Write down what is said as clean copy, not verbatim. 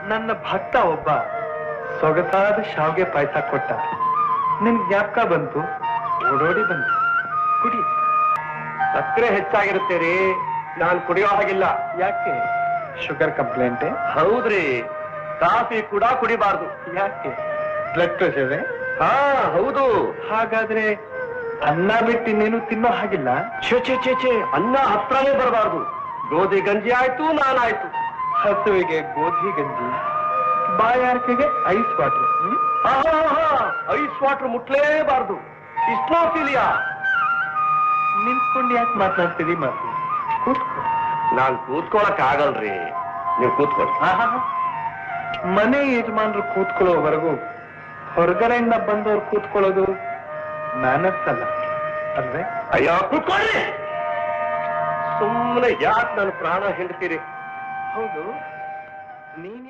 ನನ್ನ ಭಕ್ತ ಒಬ್ಬ ಸೊಗಸಾದ ಶಾವಿಗೆ ಪಾಯಸ ಕೊಟ್ಟ. ನಿನ್ ಜ್ಞಾಪಕ ಬಂತು, ಓಡೋಡಿ ಬಂತು. ಕುಡಿ. ಸಕ್ಕರೆ ಹೆಚ್ಚಾಗಿರುತ್ತೆ ರೀ, ನಾನು ಕುಡಿಯೋ ಹಾಗಿಲ್ಲ. ಯಾಕೆ? ಶುಗರ್ ಕಂಪ್ಲೇಂಟೆ? ಹೌದ್ರಿ. ಕಾಫಿ ಕೂಡ ಕುಡಿಬಾರ್ದು. ಯಾಕೆ? Blood pressure? ಹಾ ಹೌದು. ಹಾಗಾದ್ರೆ ಅನ್ನ ಬಿಟ್ಟು ಇನ್ನೇನು ತಿನ್ನೋ ಹಾಗಿಲ್ಲ? ಛೇ ಅನ್ನ ಹತ್ರನೇ ಬರಬಾರ್ದು. ಗೋಧಿ ಗಂಜಿ ಆಯ್ತು, ನಾನಾಯ್ತು. ಹಸುವಿಗೆ ಗೋಧಿ ಗಂಜಿ, ಬಾಯಾರಿಕೆಗೆ ಐಸ್ ವಾಟರ್. ಐಸ್ ವಾಟರ್ ಮುಟ್ಲೇಬಾರ್ದು. ಇಸ್ನೋಫಿಲಿಯಾ. ನಿಂತ್ಕೊಂಡು ಯಾಕೆ ಮಾತಾಡ್ತೀರಿ? ಮಾತು ಕೂತ್ಕೊ. ನಾನ್ ಕೂತ್ಕೊಳಕ್ ಆಗಲ್ರಿ, ನೀವು ಕೂತ್ಕೊಳ್ಳಿ. ಮನೆ ಯಜಮಾನ್ರು ಕೂತ್ಕೊಳ್ಳೋವರೆಗೂ ಹೊರಗಡೆಯಿಂದ ಬಂದವ್ರು ಕೂತ್ಕೊಳ್ಳೋದು ಮ್ಯಾನರ್ಸ್ ಅಲ್ಲ ಅಲ್ವೇ? ಅಯ್ಯೋ ಕೂತ್ಕೊಳ್ಳಿ. ಸುಮ್ಮನೆ ಯಾಕೆ ನನ್ನ ಪ್ರಾಣ ಹಿಂಡ್ತೀರಿ? ಹೌದು, ನೀನ್